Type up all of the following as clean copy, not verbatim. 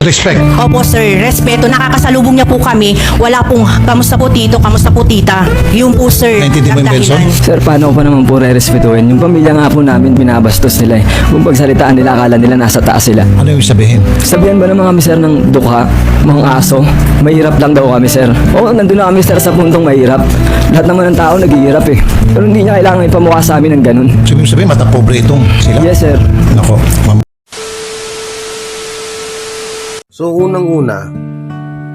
Respect. Opo sir, respeto. Nakakasalubong niya po kami. Wala pong kamusta po tito, kamusta po tita. Yun po sir. Naintindihan mo yung ang dahilan. Benson? Sir, paano ko pa naman po re-respetuhin? Yung pamilya nga po namin, binabastos nila eh. Kung pagsalitaan nila, akala nila nasa taas sila. Ano yung sabihin? Sabihan ba naman kami, sir, ng dukha, mga aso? Mahirap lang daw kami, sir. Oo, nandun na kami, sir, sa puntong mahirap. Lahat naman ng tao naghihirap eh. Pero hindi niya kailangan ipamukha sa amin ng ganun. Sabihin, matapobre itong sila? Yes, sir. Nako, ma'am. So unang-una,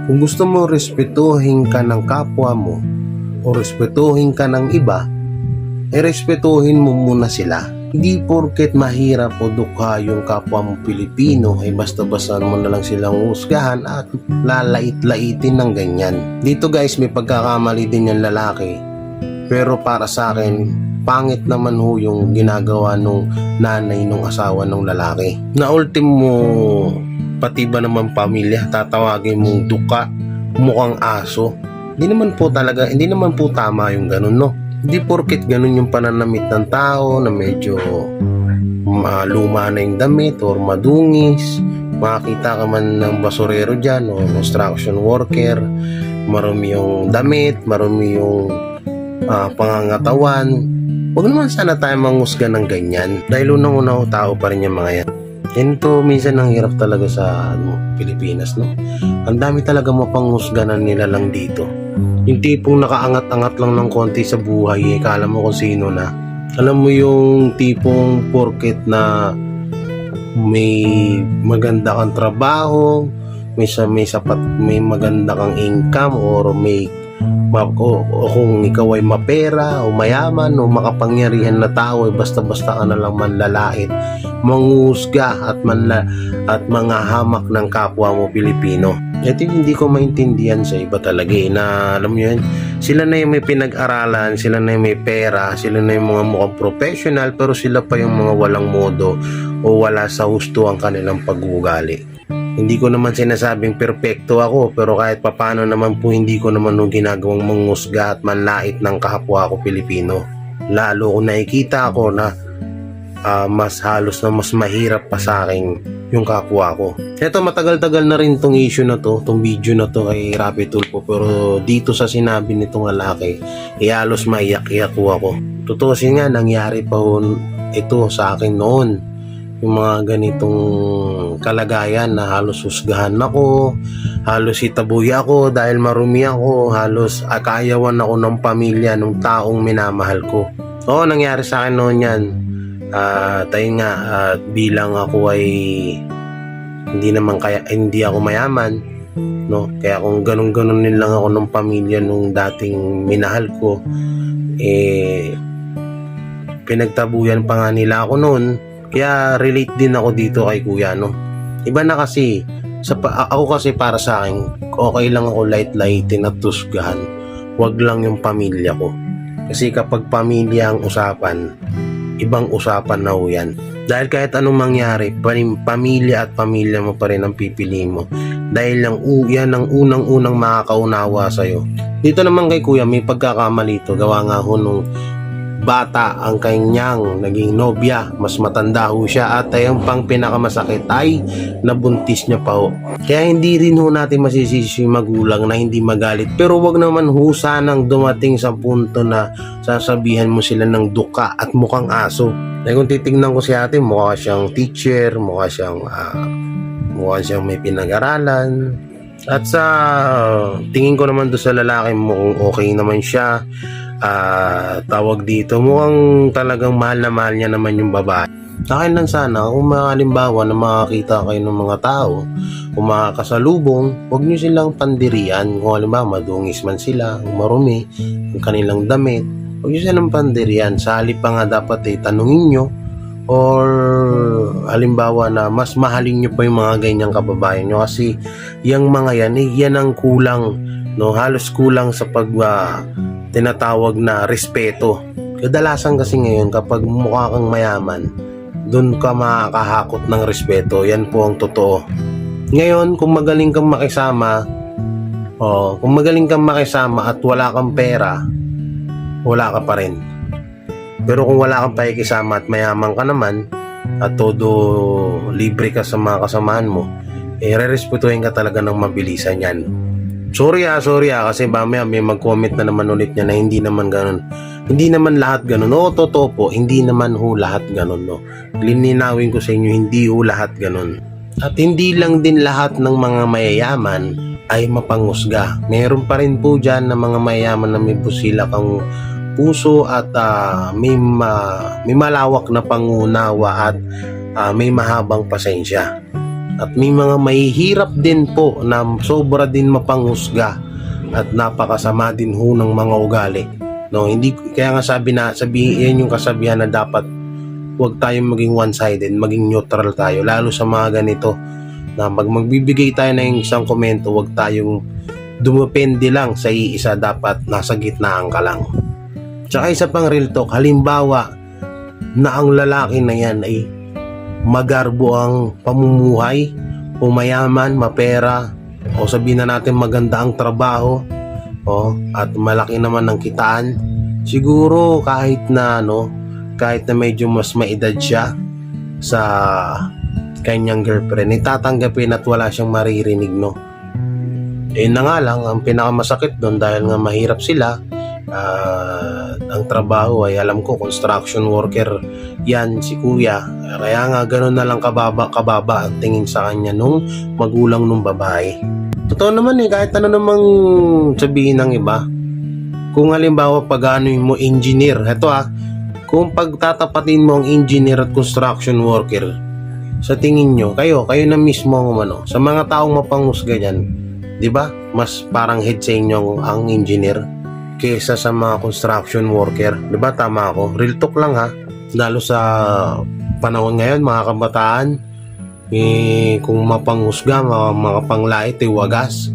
kung gusto mo respetuhin ka ng kapwa mo o respetuhin ka ng iba, respetuhin mo muna sila. Hindi porket mahirap o dukha yung kapwa mo Pilipino ay basta-basta mo na lang silang husgahan at lalait-laitin ng ganyan. Dito guys, may pagkakamali din yung lalaki. Pero para sa akin, pangit naman ho yung ginagawa nung nanay nung asawa nung lalaki. Na ultimo, pati ba naman pamilya, tatawagin mong duka, mukhang aso. Hindi naman po tama yung ganun, no? Hindi porket ganun yung pananamit ng tao na medyo luma na yung damit or madungis. Makakita ka man ng basurero dyan o construction worker, marumi yung damit, marumi yung pangangatawan. Huwag naman sana tayo manghusga ng ganyan dahil unang-una tao pa rin yung mga yan. Ito minsan ang hirap talaga sa Pilipinas, no? Ang dami talaga mapanghusganan nila lang dito. Yung tipong nakaangat-angat lang ng konti sa buhay, kala mo kung sino na. Alam mo yung tipong porket na may maganda kang trabaho, may maganda kang income or o kung ikaw ay mapera o mayaman o makapangyarihan na tao ay basta-basta ka na lang manlalait, manghusga at mga hamak ng kapwa mo Pilipino. Ito hindi ko maintindihan sa iba talaga na alam mo yun, sila na yung may pinag-aralan, sila na yung may pera, sila na yung mga mukhang professional pero sila pa yung mga walang modo o wala sa husto ang kanilang pag-uugali. Hindi ko naman sinasabing perpekto ako pero kahit papano naman po hindi ko naman nung ginagawang manghusga at manlait ng kahapwa ko Pilipino. Lalo kung nakikita ako na mas mahirap pa sa akin yung kapwa ko. Ito matagal-tagal na rin tong issue na to, tong video na to kay Rapi Tulfo pero dito sa sinabi nitong lalaki, halos maiyak-iyak ako. Tutusin nga nangyari pa ito sa akin noon. Yung mga ganitong kalagayan na halos husgahan ako, halos itaboy ako dahil marumi ako, halos akayawan ako ng pamilya ng taong minamahal ko. Oo, nangyari sa akin noon yan. Tayo nga, bilang ako ay hindi ako mayaman, no? Kaya kung ganun-ganunin lang ako ng pamilya nung dating minahal ko, pinagtabuyan pa nga nila ako noon. Kaya relate din ako dito kay kuya, no? Iba na kasi, ako kasi para sa akin, okay lang ako light-lightin at tusgahan. Wag lang yung pamilya ko. Kasi kapag pamilya ang usapan, ibang usapan na ho yan. Dahil kahit anong mangyari, pamilya at pamilya mo pa rin ang pipili mo. Dahil yan ang unang-unang makakaunawa sa'yo. Dito naman kay kuya, may pagkakamali ito. Gawa nga ho nung bata ang kanyang naging nobya, mas matanda ho siya at yung pang pinakamasakit ay nabuntis niya pa ho. Kaya hindi rin ho natin masisisi yung magulang na hindi magalit pero wag naman ho sanang dumating sa punto na sasabihan mo sila ng duka at mukhang aso. Kaya kung titignan ko si ate, mukha siyang teacher, mukha siyang may pinag-aralan. At sa tingin ko naman doon sa lalaki, mukhang okay naman siya. Tawag dito, mukhang talagang mahal na mahal niya naman yung babae. Sa akin lang sana, kung halimbawa na makakita kayo ng mga tao, kung makakasalubong, huwag nyo silang pandirian. Kung halimbawa madungis man sila, marumi, ang kanilang damit, huwag nyo silang pandirian. Sa halip pa nga dapat tanungin nyo, or halimbawa na mas mahalin nyo pa yung mga ganyang kababayan nyo kasi yung mga yan ang kulang, no? Halos kulang sa tinatawag na respeto. Kadalasan kasi ngayon kapag mukha kang mayaman, doon ka makakahakot ng respeto. Yan po ang totoo. Ngayon, kung magaling kang makisama at wala kang pera, wala ka pa rin. Pero kung wala kang pakikisama at mayaman ka naman at todo libre ka sa mga kasamahan mo, re-respetuhin ka talaga ng mabilisan yan. Sorry kasi mamaya may mag-comment na naman ulit niya na hindi naman ganun. Hindi naman lahat ganun. Oo, totoo po, hindi naman ho lahat ganun, no. Lininawin ko sa inyo, hindi ho lahat ganun. At hindi lang din lahat ng mga mayayaman ay mapangusga. Meron pa rin po dyan na mga mayayaman na may busilakang puso at may malawak na pangunawa at may mahabang pasensya. At may mga mahihirap din po na sobra din mapanghusga at napakasama din ho ng mga ugali. No, hindi kaya nga sabihin yung kasabihan na dapat huwag tayong maging one-sided, maging neutral tayo lalo sa mga ganito na magbibigay tayo ng isang komento, huwag tayong dumepende lang sa iisa, dapat nasa gitnaan ka lang. Tsaka isa pang real talk, halimbawa na ang lalaki na yan ay magarbo ang pamumuhay, o mayaman, mapera, o sabihin na natin maganda ang trabaho, at malaki naman ang kitaan, siguro kahit na medyo mas maedad siya sa kanyang girlfriend, itatanggapin at wala siyang maririnig, no. Na nga lang, ang pinakamasakit doon dahil nga mahirap sila, ang trabaho ay alam ko construction worker yan si kuya, kaya nga gano'n na lang kababa ang tingin sa kanya nung magulang nung babae. Totoo naman kahit ano namang sabihin ng iba, kung halimbawa pag-anoin mo engineer, kung pagtatapatin mo ang engineer at construction worker, sa tingin nyo, kayo na mismo sa mga taong mapanghusga dyan, di ba? Mas parang head sa inyo ang engineer kesa sa mga construction worker. Diba tama ako? Real talk lang ha. Lalo sa panahon ngayon, mga kabataan, kung mapanghusga, makapanglait, wagas.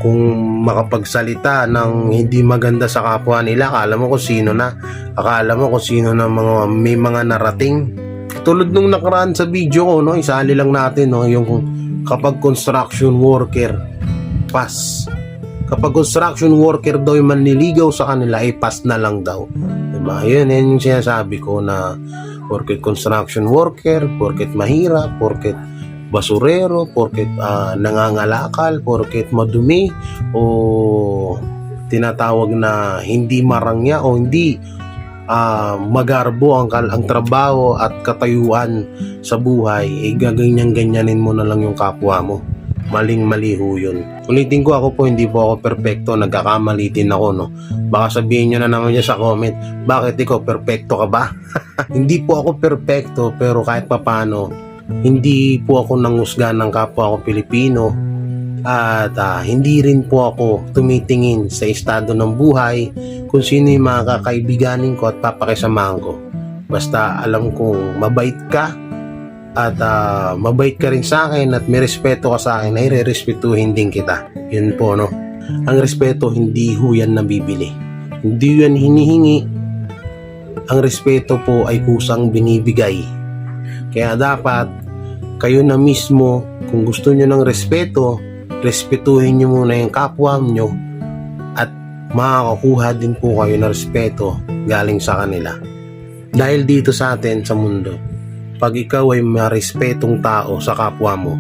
Kung makapagsalita ng hindi maganda sa kapwa nila, akala mo kung sino na. Akala mo kung sino na may mga narating. Tulad nung nakaraan sa video ko, isali lang natin, yung kapag construction worker, pass. Kapag construction worker daw yung manliligaw sa kanila, pass na lang daw. Diba? Yan yung sinasabi ko na porket construction worker, porket mahirap, porket basurero, porket nangangalakal, porket madumi, o tinatawag na hindi marangya o hindi magarbo ang trabaho at katayuan sa buhay, gaganyan-ganyanin mo na lang yung kapwa mo. Maling-mali ho yun. Ulitin ko, ako po hindi po ako perfecto, nagkakamali din ako, Baka sabihin nyo na naman dyan sa comment, bakit ikaw perfecto ka ba? Hindi po ako perfecto, pero kahit papano, hindi po ako nangusga ng kapwa ko Pilipino, at hindi rin po ako tumitingin sa estado ng buhay kung sino yung mga kakaibiganin ko at papakisamahan ko. Basta alam kong mabait ka at mabait ka rin sa akin at may respeto ka sa akin, ay re-respetuhin din kita. Yun po, ang respeto hindi ho yan nabibili, hindi yan hinihingi. Ang respeto po ay kusang binibigay. Kaya dapat kayo na mismo, kung gusto nyo ng respeto, respetuhin nyo muna yung kapwa nyo at makakakuha din po kayo ng respeto galing sa kanila. Dahil dito sa atin sa mundo, pag ikaw ay marespetong tao sa kapwa mo,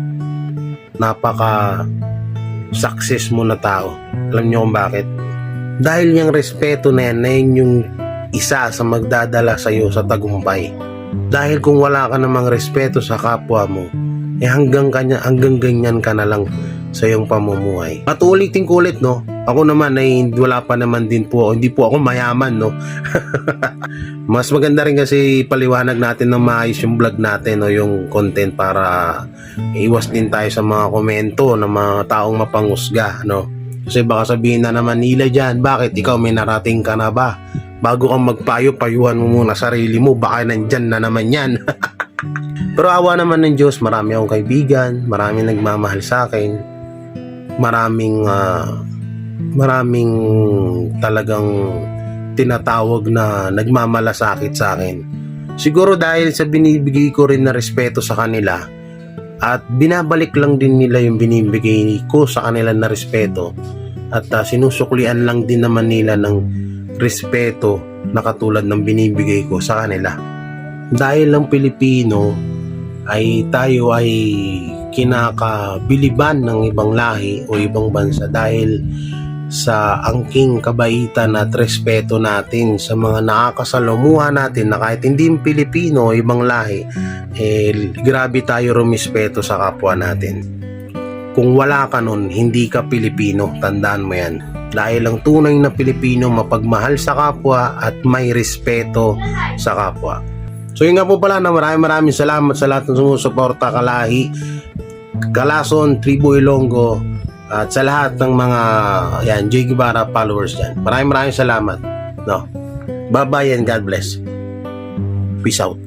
napaka-success mo na tao. Alam nyo kung bakit? Dahil yung respeto na yan yung isa sa magdadala sa iyo sa tagumpay. Dahil kung wala ka namang respeto sa kapwa mo, hanggang ganyan ka na lang sa iyong pamumuhay. At ulitin ko ulit, ako naman ay wala pa naman din po, hindi po ako mayaman, Mas maganda rin kasi paliwanag natin ng maayos yung vlog natin, yung content, para iwas din tayo sa mga komento ng mga taong mapanghusga, Kasi baka sabihin na naman nila dyan, bakit ikaw may narating ka na ba? Bago kang magpayo, payuhan mo muna sarili mo, baka nandyan na naman yan. Pero awa naman ng Diyos, marami akong kaibigan, maraming nagmamahal sa akin, maraming talagang tinatawag na nagmamalasakit sa akin. Siguro dahil sa binibigay ko rin na respeto sa kanila at binabalik lang din nila yung binibigay ko sa kanila na respeto, at sinusuklian lang din naman nila ng respeto na katulad ng binibigay ko sa kanila. Dahil lang Pilipino ay tayo ay kinakabiliban ng ibang lahi o ibang bansa dahil sa angking kabaitan at respeto natin sa mga nakakasalamuha natin na kahit hindi Pilipino o ibang lahi, grabe tayo rumispeto sa kapwa natin. Kung wala ka nun, hindi ka Pilipino, tandaan mo yan. Dahil ang tunay na Pilipino mapagmahal sa kapwa at may respeto sa kapwa. So yun nga po pala na maraming salamat sa lahat ng sumusuporta, Kalahi, Kalason, Tribu Ilonggo, at sa lahat ng mga J. Guevara followers dyan. Maraming salamat. No? Bye-bye and God bless. Peace out.